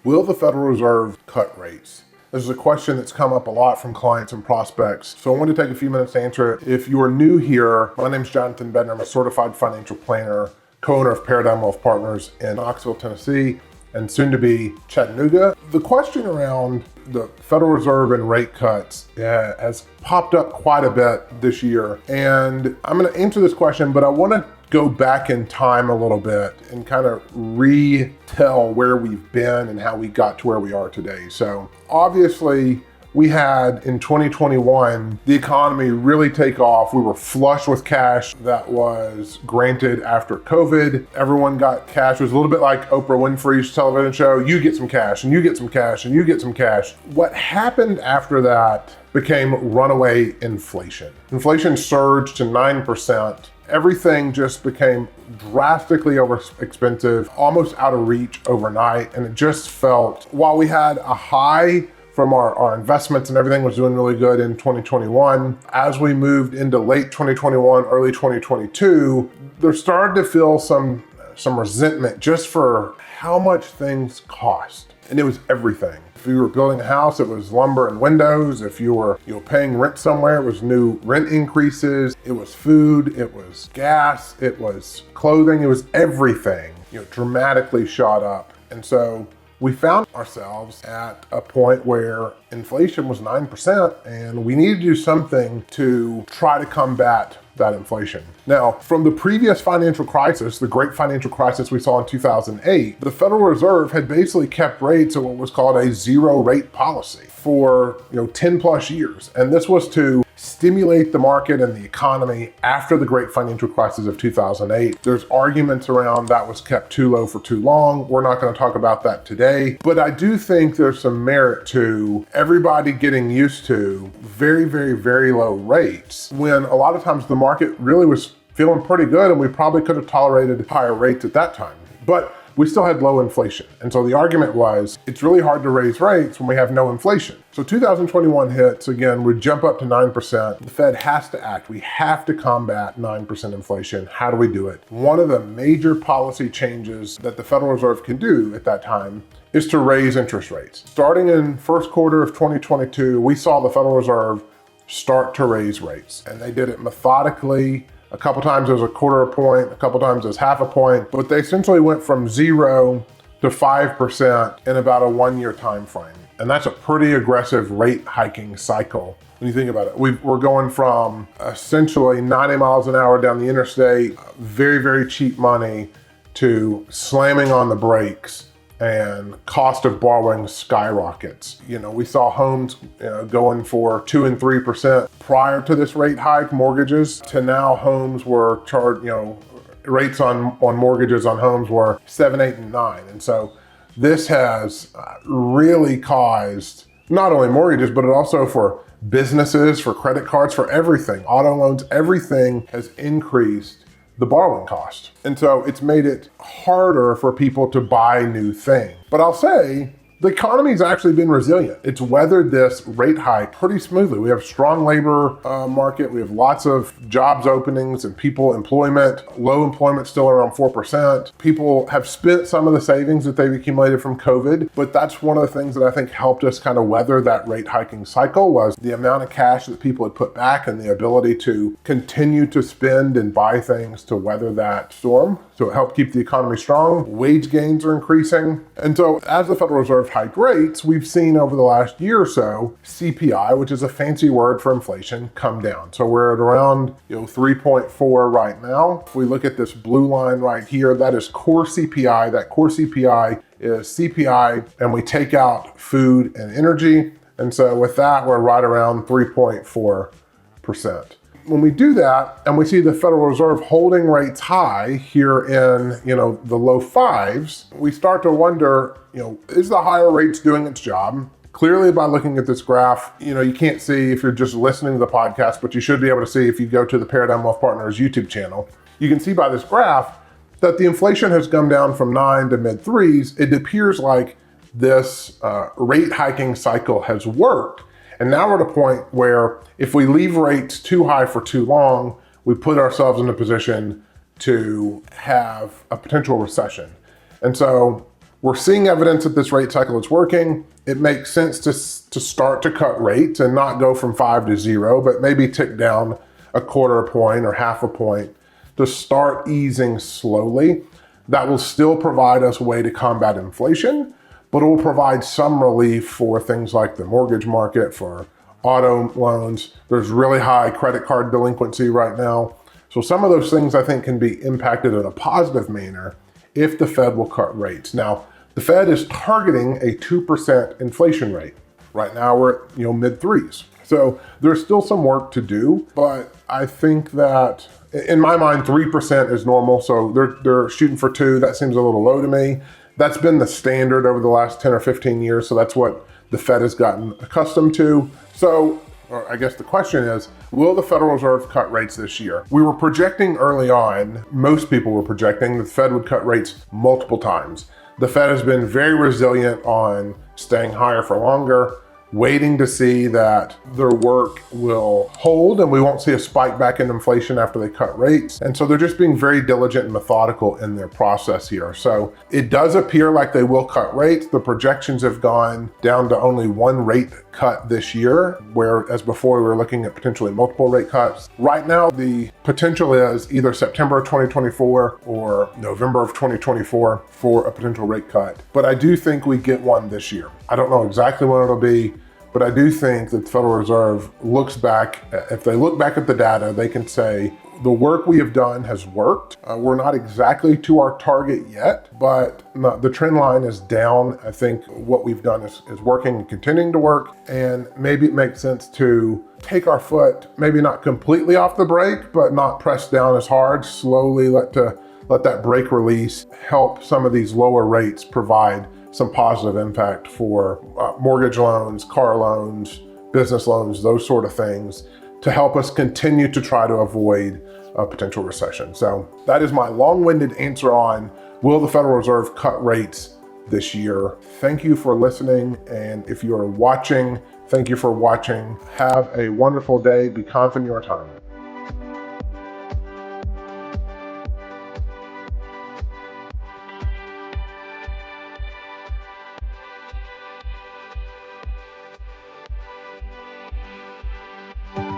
Will the Federal Reserve cut rates? This is a question that's come up a lot from clients and prospects, so I want to take a few minutes to answer it. If you are new here, my name is Jonathan Bednar. I'm a certified financial planner, co-owner of Paradigm Wealth Partners in Knoxville, Tennessee, and soon to be Chattanooga. The question around the Federal Reserve and rate cuts has popped up quite a bit this year. And I'm going to answer this question, but I want to go back in time a little bit and kind of retell where we've been and how we got to where we are today. So obviously, we had in 2021, the economy really take off. We were flush with cash that was granted after COVID. Everyone got cash. It was a little bit like Oprah Winfrey's television show. You get some cash and you get some cash and you get some cash. What happened after that became runaway inflation. Inflation surged to 9%. Everything just became drastically expensive, almost out of reach overnight. And it just felt, while we had a high from our investments and everything was doing really good in 2021. As we moved into late 2021, early 2022, there started to feel some resentment just for how much things cost. And it was everything. If you were building a house, it was lumber and windows. If you were paying rent somewhere, it was new rent increases. It was food, it was gas, it was clothing, it was everything, dramatically shot up. And so we found ourselves at a point where inflation was 9% and we needed to do something to try to combat that inflation. Now, from the previous financial crisis, the great financial crisis we saw in 2008, the Federal Reserve had basically kept rates at what was called a zero rate policy for 10 plus years. And this was to stimulate the market and the economy after the great financial crisis of 2008. There's arguments around that was kept too low for too long. We're not going to talk about that today, but I do think there's some merit to everybody getting used to very, very, very low rates when a lot of times the market really was feeling pretty good and we probably could have tolerated higher rates at that time. But we still had low inflation. And so the argument was, it's really hard to raise rates when we have no inflation. So 2021 hits, again, we jump up to 9%. The Fed has to act. We have to combat 9% inflation. How do we do it? One of the major policy changes that the Federal Reserve can do at that time is to raise interest rates. Starting in first quarter of 2022, we saw the Federal Reserve start to raise rates. And they did it methodically. A couple times it was a quarter a point, a couple times it was half a point, but they essentially went from 0 to 5% in about a 1-year time frame. And that's a pretty aggressive rate hiking cycle when you think about it. We're going from essentially 90 miles an hour down the interstate, very, very cheap money, to slamming on the brakes and cost of borrowing skyrockets. We saw homes going for 2 and 3% prior to this rate hike, mortgages, to now homes were charged, rates on mortgages on homes were 7, 8, and 9. And so this has really caused not only mortgages, but also for businesses, for credit cards, for everything, auto loans, everything has increased the borrowing cost. And so it's made it harder for people to buy new things. But I'll say, the economy's actually been resilient. It's weathered this rate hike pretty smoothly. We have a strong labor market. We have lots of jobs openings and people employment. Low employment still around 4%. People have spent some of the savings that they've accumulated from COVID, but that's one of the things that I think helped us kind of weather that rate hiking cycle was the amount of cash that people had put back and the ability to continue to spend and buy things to weather that storm. So it helped keep the economy strong. Wage gains are increasing. And so as the Federal Reserve hiked rates, we've seen over the last year or so, CPI, which is a fancy word for inflation, come down. So we're at around 3.4 right now. If we look at this blue line right here, that is core CPI. That core CPI is CPI, and we take out food and energy. And so with that, we're right around 3.4%. When we do that and we see the Federal Reserve holding rates high here in, the low 5s, we start to wonder, is the higher rates doing its job? Clearly by looking at this graph, you can't see if you're just listening to the podcast, but you should be able to see if you go to the Paradigm Wealth Partners YouTube channel. You can see by this graph that the inflation has come down from 9 to mid 3s. It appears like this rate hiking cycle has worked. And now we're at a point where if we leave rates too high for too long, we put ourselves in a position to have a potential recession. And so we're seeing evidence that this rate cycle is working. It makes sense to start to cut rates and not go from 5 to 0, but maybe tick down a quarter a point or half a point to start easing slowly. That will still provide us a way to combat inflation, but it will provide some relief for things like the mortgage market, for auto loans. There's really high credit card delinquency right now. So some of those things I think can be impacted in a positive manner if the Fed will cut rates. Now, the Fed is targeting a 2% inflation rate. Right now we're at mid threes. So there's still some work to do, but I think that in my mind 3% is normal. So they're shooting for 2. That seems a little low to me. That's been the standard over the last 10 or 15 years. So that's what the Fed has gotten accustomed to. So I guess the question is, will the Federal Reserve cut rates this year? We were projecting early on, most people were projecting that the Fed would cut rates multiple times. The Fed has been very resilient on staying higher for longer, waiting to see that their work will hold and we won't see a spike back in inflation after they cut rates. And so they're just being very diligent and methodical in their process here. So it does appear like they will cut rates. The projections have gone down to only one rate cut this year, whereas before we were looking at potentially multiple rate cuts. Right now, the potential is either September of 2024 or November of 2024 for a potential rate cut. But I do think we get one this year. I don't know exactly when it'll be, but I do think that the Federal Reserve looks back, if they look back at the data, they can say, the work we have done has worked. We're not exactly to our target yet, but the trend line is down. I think what we've done is working and continuing to work. And maybe it makes sense to take our foot, maybe not completely off the brake, but not press down as hard, slowly let that brake release help some of these lower rates provide some positive impact for mortgage loans, car loans, business loans, those sort of things, to help us continue to try to avoid a potential recession. So that is my long-winded answer on, will the Federal Reserve cut rates this year? Thank you for listening. And if you are watching, thank you for watching. Have a wonderful day. Be confident in your time.